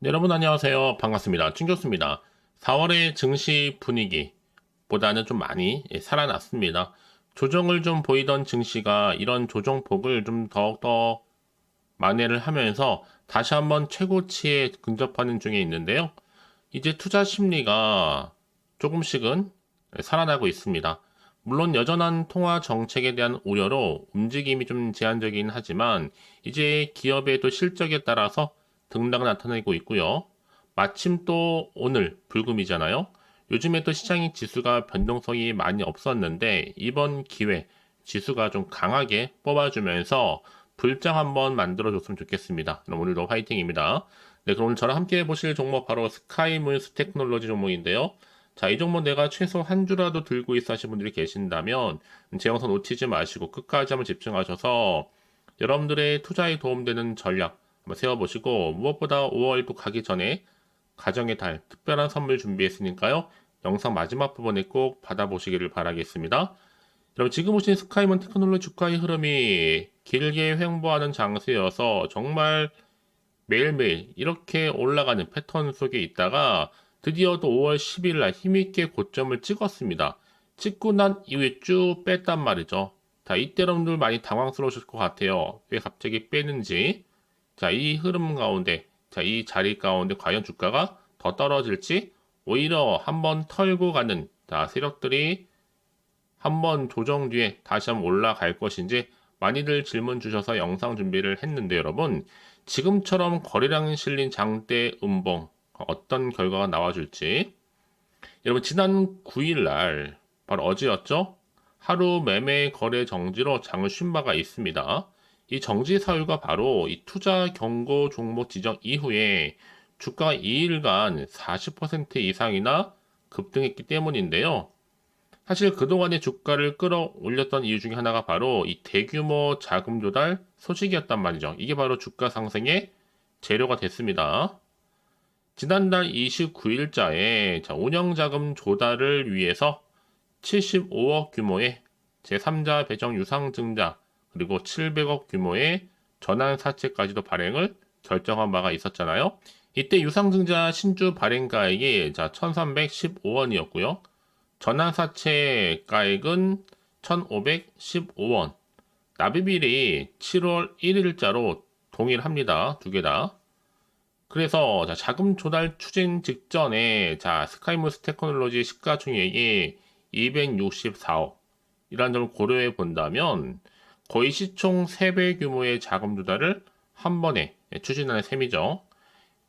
네, 여러분 안녕하세요. 반갑습니다. 충교수입니다. 4월의 증시 분위기보다는 좀 많이 살아났습니다. 조정을 좀 보이던 증시가 이런 조정폭을 좀 더욱더 만회를 하면서 다시 한번 최고치에 근접하는 중에 있는데요. 이제 투자 심리가 조금씩은 살아나고 있습니다. 물론 여전한 통화 정책에 대한 우려로 움직임이 좀 제한적이긴 하지만 이제 기업의 또 실적에 따라서 등락을 나타내고 있고요. 마침 또 오늘 불금이잖아요. 요즘에 또 시장의 지수가 변동성이 많이 없었는데 이번 기회 지수가 좀 강하게 뽑아주면서 불장 한번 만들어줬으면 좋겠습니다. 그럼 오늘도 화이팅입니다. 네, 그럼 오늘 저랑 함께 해보실 종목 바로 스카이문스 테크놀로지 종목인데요. 자, 이 종목 내가 최소 한 주라도 들고 있어 하신 분들이 계신다면 제 영상 놓치지 마시고 끝까지 한번 집중하셔서 여러분들의 투자에 도움되는 전략 한번 세워보시고 무엇보다 5월 또 가기 전에 가정의 달 특별한 선물 준비했으니까요. 영상 마지막 부분에 꼭 받아보시기를 바라겠습니다. 여러분 지금 보신 스카이문 테크놀로지 주가의 흐름이 길게 횡보하는 장세여서 정말 매일매일 이렇게 올라가는 패턴 속에 있다가 드디어 또 5월 10일 날 힘있게 고점을 찍었습니다. 찍고 난 이후에 쭉 뺐단 말이죠. 자, 이때 여러분들 많이 당황스러우실 것 같아요. 왜 갑자기 빼는지. 자, 이 흐름 가운데, 자, 이 자리 가운데 과연 주가가 더 떨어질지 오히려 한번 털고 가는 자, 세력들이 한번 조정 뒤에 다시 한번 올라갈 것인지 많이들 질문 주셔서 영상 준비를 했는데 여러분 지금처럼 거래량 실린 장대 음봉 어떤 결과가 나와줄지 여러분 지난 9일 날 바로 어제였죠? 하루 매매 거래 정지로 장을 쉰 바가 있습니다. 이 정지 사유가 바로 이 투자 경고 종목 지정 이후에 주가가 2일간 40% 이상이나 급등했기 때문인데요. 사실 그동안의 주가를 끌어올렸던 이유 중에 하나가 바로 이 대규모 자금 조달 소식이었단 말이죠. 이게 바로 주가 상승의 재료가 됐습니다. 지난달 29일자에 운영자금 조달을 위해서 75억 규모의 제3자 배정 유상증자 그리고 700억 규모의 전환사채까지도 발행을 결정한 바가 있었잖아요. 이때 유상증자 신주 발행가액이 1315원이었고요. 전환사채 가액은 1515원. 납입일이 7월 1일자로 동일합니다. 두 개 다. 그래서 자금 조달 추진 직전에 스카이무스 테크놀로지 시가총액이 264억 이라는 점을 고려해 본다면 거의 시총 3배 규모의 자금 조달을 한 번에 추진하는 셈이죠.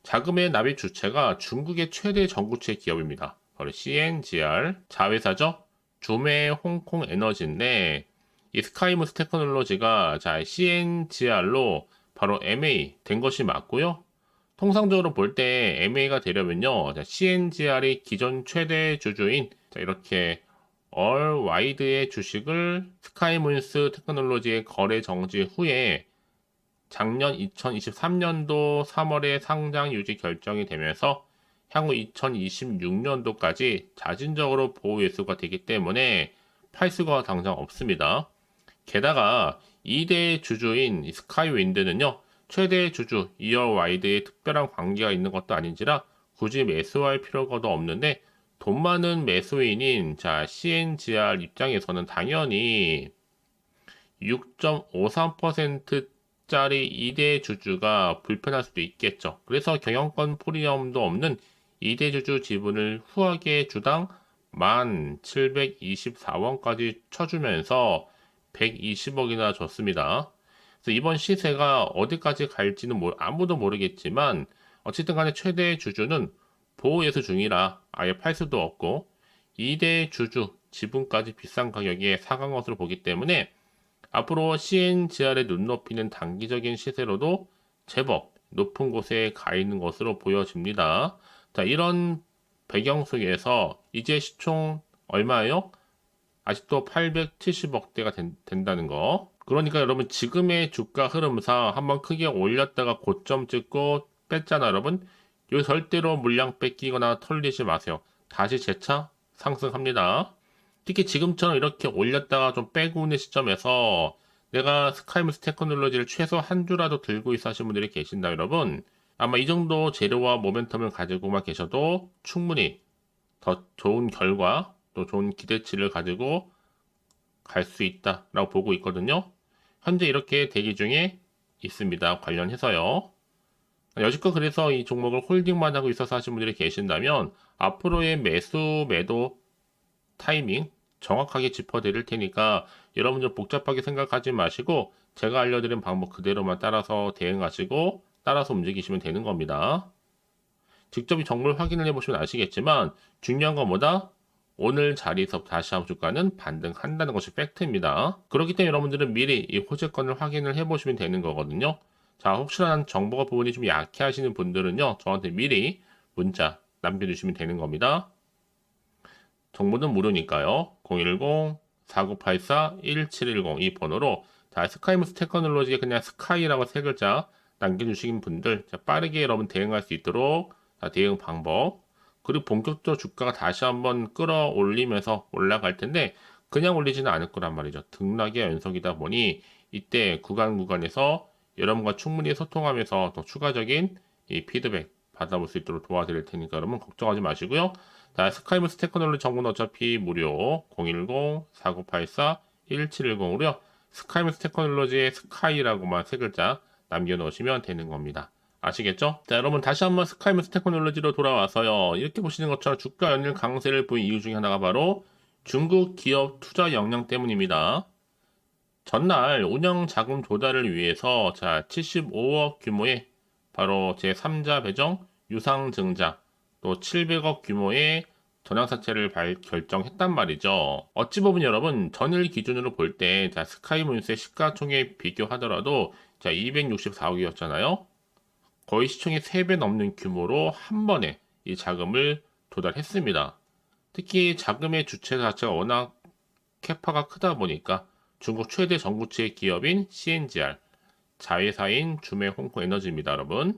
자금의 납입 주체가 중국의 최대 전구체 기업입니다. 바로 CNGR 자회사죠. 주메 홍콩 에너지인데 이 스카이무스 테크놀로지가 CNGR로 바로 MA 된 것이 맞고요. 통상적으로 볼 때 MA가 되려면요. CNGR이 기존 최대 주주인 이렇게 얼와이드의 주식을 스카이문스 테크놀로지의 거래 정지 후에 작년 2023년도 3월에 상장 유지 결정이 되면서 향후 2026년도까지 자진적으로 보호 예수가 되기 때문에 팔 수가 당장 없습니다. 게다가 2대 주주인 스카이윈드는요, 최대 주주 이어와이드의 특별한 관계가 있는 것도 아닌지라 굳이 매수할 필요가 없는데 돈 많은 매수인인 CNGR 입장에서는 당연히 6.53%짜리 2대 주주가 불편할 수도 있겠죠. 그래서 경영권 프리미엄도 없는 2대 주주 지분을 후하게 주당 1,724원까지 쳐주면서 120억이나 줬습니다. 그래서 이번 시세가 어디까지 갈지는 아무도 모르겠지만 어쨌든 간에 최대 주주는 보호예수 중이라 아예 팔 수도 없고 2대 주주 지분까지 비싼 가격에 사간 것으로 보기 때문에 앞으로 CNGR의 눈높이는 단기적인 시세로도 제법 높은 곳에 가 있는 것으로 보여집니다. 자, 이런 배경 속에서 이제 시총 얼마예요? 아직도 870억대가 된다는 거. 그러니까 여러분 지금의 주가 흐름상 한번 크게 올렸다가 고점 찍고 뺐잖아 여러분. 요 절대로 물량 뺏기거나 털리지 마세요. 다시 재차 상승합니다. 특히 지금처럼 이렇게 올렸다가 좀 빼고 있는 시점에서 내가 스카이무스 테크놀로지를 최소 한 주라도 들고 있어 하신 분들이 계신다 여러분. 아마 이 정도 재료와 모멘텀을 가지고만 계셔도 충분히 더 좋은 결과 또 좋은 기대치를 가지고 갈 수 있다라고 보고 있거든요. 현재 이렇게 대기 중에 있습니다. 관련해서요. 여지껏 그래서 이 종목을 홀딩만 하고 있어서 하신 분들이 계신다면 앞으로의 매수 매도 타이밍 정확하게 짚어드릴 테니까 여러분들 복잡하게 생각하지 마시고 제가 알려드린 방법 그대로만 따라서 대응하시고 따라서 움직이시면 되는 겁니다. 직접 이 정보를 확인을 해보시면 아시겠지만 중요한 것보다 오늘 자리에서 다시 한번 주가는 반등한다는 것이 팩트입니다. 그렇기 때문에 여러분들은 미리 이 호재권을 확인을 해보시면 되는 거거든요. 자, 혹시나 정보가 부분이 좀 약해 하시는 분들은요, 저한테 미리 문자 남겨주시면 되는 겁니다. 정보는 무료니까요. 010-4984-1710 이 번호로 자, 스카이무스 테크놀로지에 그냥 스카이라고 세 글자 남겨주신 분들 자, 빠르게 여러분 대응할 수 있도록 자, 대응 방법 그리고 본격적으로 주가가 다시 한번 끌어올리면서 올라갈 텐데 그냥 올리지는 않을 거란 말이죠. 등락의 연속이다 보니 이때 구간에서 여러분과 충분히 소통하면서 더 추가적인 이 피드백 받아볼 수 있도록 도와드릴 테니까 여러분 걱정하지 마시고요. 자, 스카이무스 테크놀로지 정보는 어차피 무료 010-4984-1710으로요. 스카이무스 테크놀로지의 스카이라고만 세 글자 남겨놓으시면 되는 겁니다. 아시겠죠? 자, 여러분 다시 한번 스카이무스 테크놀로지로 돌아와서요. 이렇게 보시는 것처럼 주가 연일 강세를 보인 이유 중에 하나가 바로 중국 기업 투자 역량 때문입니다. 전날 운영 자금 조달을 위해서 자 75억 규모의 바로 제3자 배정 유상증자 또 700억 규모의 전환사채를 결정했단 말이죠. 어찌 보면 여러분 전일 기준으로 볼 때 자 스카이문스의 시가총액 비교하더라도 자 264억이었잖아요. 거의 시총의 3배 넘는 규모로 한 번에 이 자금을 조달했습니다. 특히 자금의 주체 자체가 워낙 캐파가 크다 보니까 중국 최대 전구체 기업인 CNGR, 자회사인 주메홍콩에너지입니다, 여러분.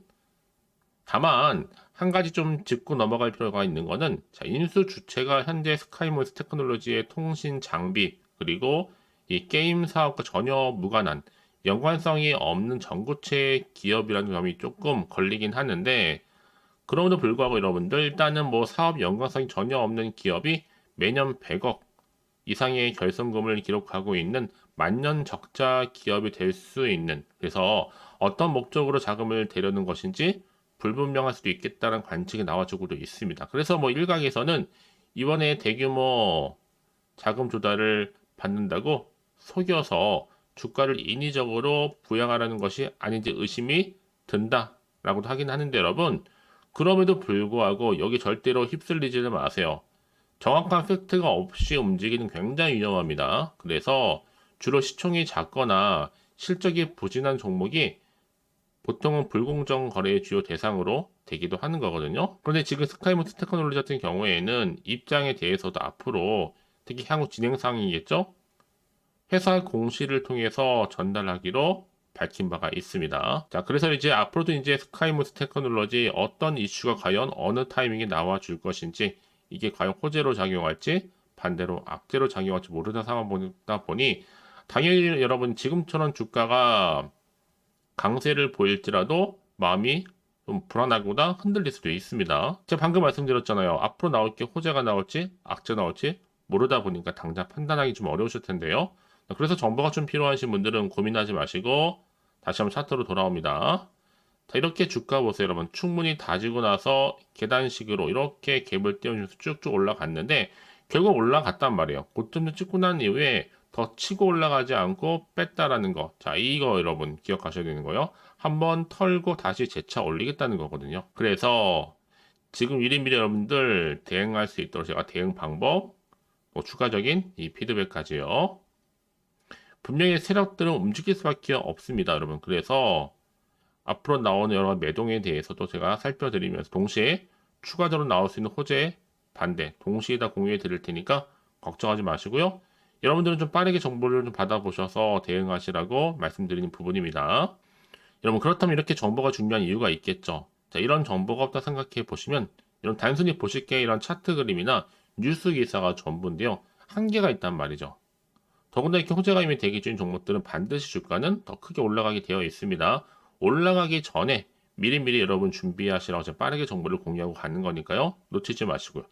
다만 한 가지 좀 짚고 넘어갈 필요가 있는 거는 자, 인수 주체가 현재 스카이모스 테크놀로지의 통신 장비 그리고 이 게임 사업과 전혀 무관한 연관성이 없는 전구체 기업이라는 점이 조금 걸리긴 하는데 그럼에도 불구하고 여러분들 일단은 뭐 사업 연관성이 전혀 없는 기업이 매년 100억 이상의 결손금을 기록하고 있는 만년 적자 기업이 될 수 있는 그래서 어떤 목적으로 자금을 대려는 것인지 불분명할 수도 있겠다는 관측이 나와주고도 있습니다. 그래서 뭐 일각에서는 이번에 대규모 자금 조달을 받는다고 속여서 주가를 인위적으로 부양하라는 것이 아닌지 의심이 든다라고도 하긴 하는데 여러분 그럼에도 불구하고 여기 절대로 휩쓸리지는 마세요. 정확한 팩트가 없이 움직이는 굉장히 위험합니다. 그래서 주로 시총이 작거나 실적이 부진한 종목이 보통은 불공정 거래의 주요 대상으로 되기도 하는 거거든요. 그런데 지금 스카이모스 테크놀로지 같은 경우에는 입장에 대해서도 앞으로 특히 향후 진행 사항이겠죠? 회사 공시를 통해서 전달하기로 밝힌 바가 있습니다. 자, 그래서 이제 앞으로도 이제 스카이모스 테크놀로지 어떤 이슈가 과연 어느 타이밍에 나와 줄 것인지 이게 과연 호재로 작용할지 반대로 악재로 작용할지 모르는 상황이다 보니 당연히 여러분 지금처럼 주가가 강세를 보일지라도 마음이 좀 불안하거나 흔들릴 수도 있습니다. 제가 방금 말씀드렸잖아요. 앞으로 나올 게 호재가 나올지 악재 나올지 모르다 보니까 당장 판단하기 좀 어려우실 텐데요. 그래서 정보가 좀 필요하신 분들은 고민하지 마시고 다시 한번 차트로 돌아옵니다. 자, 이렇게 주가 보세요, 여러분. 충분히 다지고 나서 계단식으로 이렇게 갭을 띄워주면서 쭉쭉 올라갔는데 결국 올라갔단 말이에요. 고점을 찍고 난 이후에 더 치고 올라가지 않고 뺐다라는 거. 자, 이거 여러분 기억하셔야 되는 거예요. 한번 털고 다시 재차 올리겠다는 거거든요. 그래서 지금 미리미리 여러분들 대응할 수 있도록 제가 대응 방법, 뭐 추가적인 이 피드백까지요. 분명히 세력들은 움직일 수밖에 없습니다, 여러분. 그래서 앞으로 나오는 여러 매동에 대해서도 제가 살펴드리면서 동시에 추가적으로 나올 수 있는 호재, 반대 동시에 다 공유해 드릴 테니까 걱정하지 마시고요. 여러분들은 좀 빠르게 정보를 좀 받아보셔서 대응하시라고 말씀드리는 부분입니다. 여러분 그렇다면 이렇게 정보가 중요한 이유가 있겠죠. 자, 이런 정보가 없다 생각해 보시면 이런 단순히 보실 게 이런 차트 그림이나 뉴스 기사가 전부인데요. 한계가 있단 말이죠. 더군다나 이렇게 호재가 이미 대기 중인 종목들은 반드시 주가는 더 크게 올라가게 되어 있습니다. 올라가기 전에 미리미리 여러분 준비하시라고 제가 빠르게 정보를 공유하고 가는 거니까요. 놓치지 마시고요.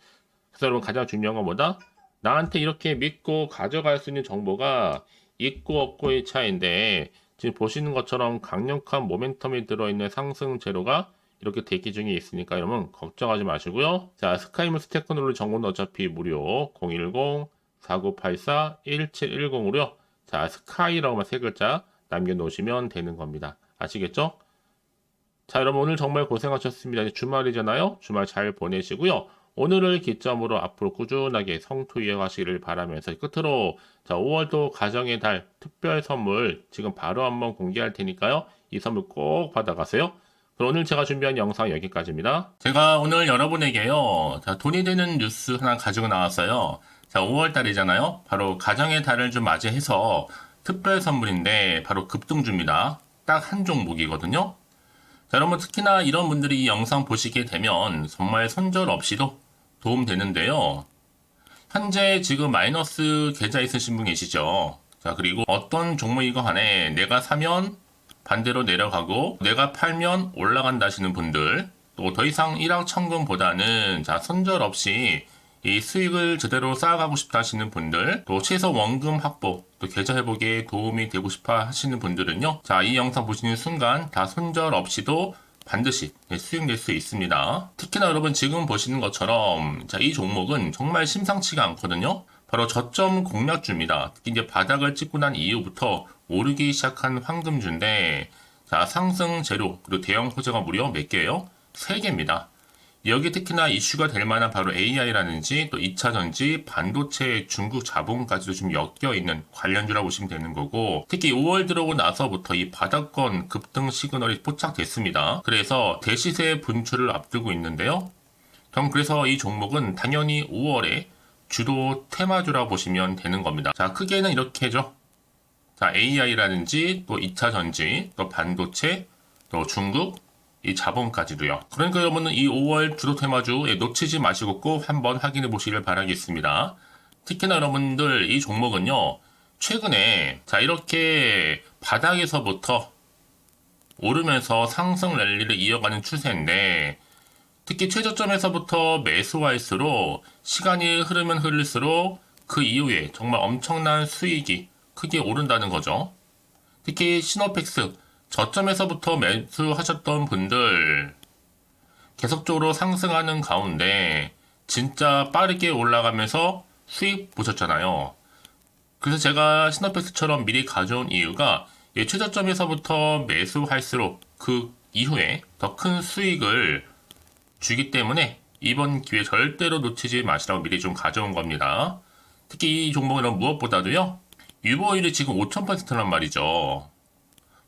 그래서 여러분 가장 중요한 건 뭐다? 나한테 이렇게 믿고 가져갈 수 있는 정보가 있고 없고의 차이인데 지금 보시는 것처럼 강력한 모멘텀이 들어있는 상승 재료가 이렇게 대기 중에 있으니까 여러분 걱정하지 마시고요. 자, 스카이무스 테크놀로지 정보는 어차피 무료 010-4984-1710으로요. 자, 스카이라고만 세 글자 남겨놓으시면 되는 겁니다. 아시겠죠? 자, 여러분 오늘 정말 고생하셨습니다. 이제 주말이잖아요. 주말 잘 보내시고요. 오늘을 기점으로 앞으로 꾸준하게 성투 이어가시기를 바라면서 끝으로 자, 5월도 가정의 달 특별 선물 지금 바로 한번 공개할 테니까요. 이 선물 꼭 받아가세요. 그럼 오늘 제가 준비한 영상 여기까지입니다. 제가 오늘 여러분에게요. 자, 돈이 되는 뉴스 하나 가지고 나왔어요. 자, 5월 달이잖아요. 바로 가정의 달을 좀 맞이해서 특별 선물인데 바로 급등주입니다. 딱 한 종목이거든요. 자, 여러분 특히나 이런 분들이 이 영상 보시게 되면 정말 손절 없이도 도움되는데요. 현재 지금 마이너스 계좌 있으신 분 계시죠? 자, 그리고 어떤 종목이건 간에 내가 사면 반대로 내려가고 내가 팔면 올라간다 하시는 분들, 또 더 이상 일확천금보다는 자, 손절 없이 이 수익을 제대로 쌓아가고 싶다 하시는 분들, 또 최소 원금 확보, 또 계좌 회복에 도움이 되고 싶어 하시는 분들은요. 자, 이 영상 보시는 순간 다 손절 없이도 반드시 수익 낼 수 있습니다. 특히나 여러분 지금 보시는 것처럼 자, 이 종목은 정말 심상치가 않거든요. 바로 저점 공략주입니다. 특히 이제 바닥을 찍고 난 이후부터 오르기 시작한 황금주인데 자, 상승 재료 그리고 대형 호재가 무려 몇 개예요? 3개입니다. 여기 특히나 이슈가 될 만한 바로 AI라든지 또 2차전지, 반도체, 중국 자본까지도 좀 엮여있는 관련주라고 보시면 되는 거고 특히 5월 들어오고 나서부터 이 바닥권 급등 시그널이 포착됐습니다. 그래서 대시세 분출을 앞두고 있는데요. 그럼 그래서 이 종목은 당연히 5월에 주도 테마주라고 보시면 되는 겁니다. 자, 크게는 이렇게죠. 자, AI라든지 또 2차전지, 또 반도체, 또 중국, 이 자본까지도요. 그러니까 여러분은 이 5월 주도 테마주 놓치지 마시고 꼭 한번 확인해 보시길 바라겠습니다. 특히나 여러분들 이 종목은요. 최근에 자, 이렇게 바닥에서부터 오르면서 상승 랠리를 이어가는 추세인데 특히 최저점에서부터 매수할수록 시간이 흐르면 흐를수록 그 이후에 정말 엄청난 수익이 크게 오른다는 거죠. 특히 시노펙스 저점에서부터 매수하셨던 분들 계속적으로 상승하는 가운데 진짜 빠르게 올라가면서 수익 보셨잖아요. 그래서 제가 시노펙스처럼 미리 가져온 이유가 최저점에서부터 매수할수록 그 이후에 더 큰 수익을 주기 때문에 이번 기회 절대로 놓치지 마시라고 미리 좀 가져온 겁니다. 특히 이 종목은 무엇보다도요. 유보율이 지금 5000%란 말이죠.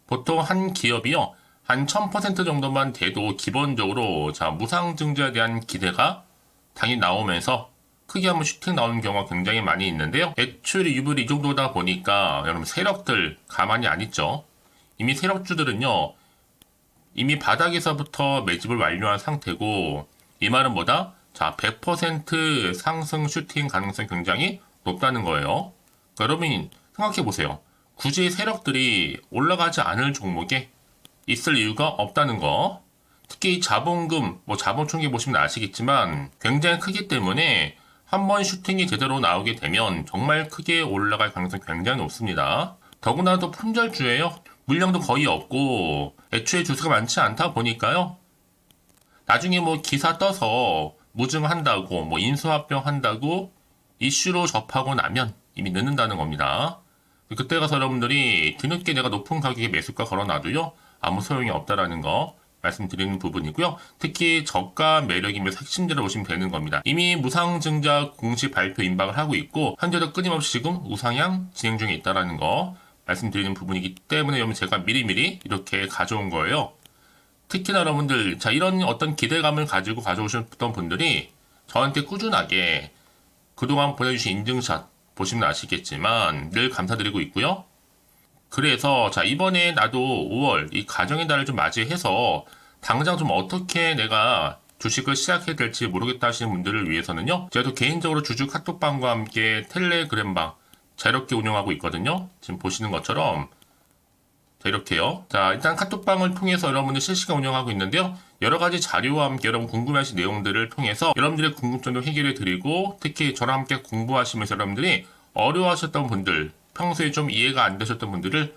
보통 한 기업이요. 한 1000% 정도만 돼도 기본적으로 자, 무상증자에 대한 기대가 당연히 나오면서 크게 한번 슈팅 나오는 경우가 굉장히 많이 있는데요. 매출 유불이 이 정도다 보니까 여러분 세력들 가만히 안 있죠. 이미 세력주들은요. 이미 바닥에서부터 매집을 완료한 상태고 이 말은 뭐다? 자, 100% 상승 슈팅 가능성이 굉장히 높다는 거예요. 그러니까 여러분 생각해 보세요. 굳이 세력들이 올라가지 않을 종목에 있을 이유가 없다는 거. 특히 자본금, 자본 총계 보시면 아시겠지만 굉장히 크기 때문에 한번 슈팅이 제대로 나오게 되면 정말 크게 올라갈 가능성이 굉장히 높습니다. 더구나도 품절주예요. 물량도 거의 없고 애초에 주수가 많지 않다 보니까요. 나중에 기사 떠서 무증한다고 인수합병 한다고 이슈로 접하고 나면 이미 늦는다는 겁니다. 그때 가서 여러분들이 뒤늦게 내가 높은 가격에 매수가 걸어놔도요. 아무 소용이 없다라는 거 말씀드리는 부분이고요. 특히 저가 매력이면 핵심제로 보시면 되는 겁니다. 이미 무상증자 공시 발표 임박을 하고 있고 현재도 끊임없이 지금 우상향 진행 중에 있다라는 거 말씀드리는 부분이기 때문에 여러분 제가 미리미리 이렇게 가져온 거예요. 특히나 여러분들 자 이런 어떤 기대감을 가지고 가져오셨던 분들이 저한테 꾸준하게 그동안 보내주신 인증샷 보시면 아시겠지만 늘 감사드리고 있고요. 그래서 자 이번에 나도 5월 이 가정의 달을 좀 맞이해서 당장 좀 어떻게 내가 주식을 시작해야 될지 모르겠다 하시는 분들을 위해서는요. 제가 또 개인적으로 주주 카톡방과 함께 텔레그램방 자유롭게 운영하고 있거든요. 지금 보시는 것처럼 자, 이렇게요. 자, 일단 카톡방을 통해서 여러분들 실시간 운영하고 있는데요. 여러 가지 자료와 함께 여러분 궁금하신 내용들을 통해서 여러분들의 궁금증도 해결해 드리고, 특히 저랑 함께 공부하시면서 여러분들이 어려워하셨던 분들, 평소에 좀 이해가 안 되셨던 분들을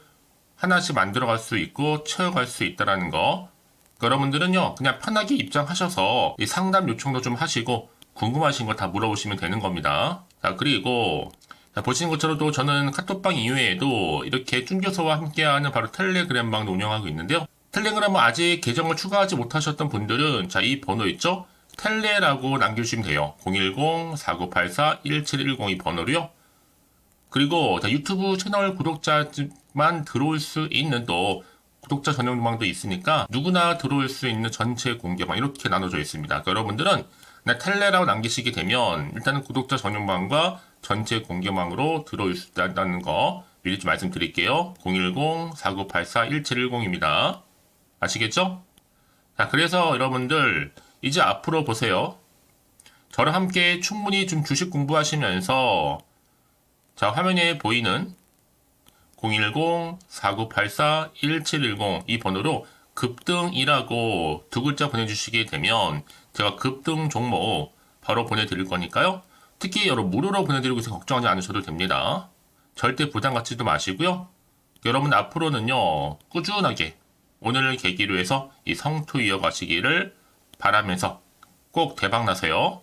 하나씩 만들어갈 수 있고 채워갈 수 있다는 거. 여러분들은요, 그냥 편하게 입장하셔서 이 상담 요청도 좀 하시고 궁금하신 거 다 물어보시면 되는 겁니다. 자, 그리고 자, 보시는 것처럼 또 저는 카톡방 이외에도 이렇게 쭌교서와 함께하는 바로 텔레그램방도 운영하고 있는데요. 텔레그램은 아직 계정을 추가하지 못하셨던 분들은 자, 이 번호 있죠? 텔레라고 남겨주시면 돼요. 010-4984-1710 이 번호로요. 그리고 자, 유튜브 채널 구독자만 들어올 수 있는 또 구독자 전용방도 있으니까 누구나 들어올 수 있는 전체 공개방 이렇게 나눠져 있습니다. 그러니까 여러분들은 그냥 텔레라고 남기시게 되면 일단은 구독자 전용방과 전체 공개방으로 들어올 수 있다는 거 미리 좀 말씀드릴게요. 010-4984-1710입니다. 아시겠죠? 자, 그래서 여러분들 이제 앞으로 보세요. 저랑 함께 충분히 좀 주식 공부하시면서 자, 화면에 보이는 010-4984-1710 이 번호로 급등이라고 두 글자 보내주시게 되면 제가 급등 종목 바로 보내드릴 거니까요. 특히 여러분 무료로 보내드리고 있어서 걱정하지 않으셔도 됩니다. 절대 부담 갖지도 마시고요. 여러분 앞으로는요. 꾸준하게 오늘을 계기로 해서 이 성투 이어가시기를 바라면서 꼭 대박 나세요.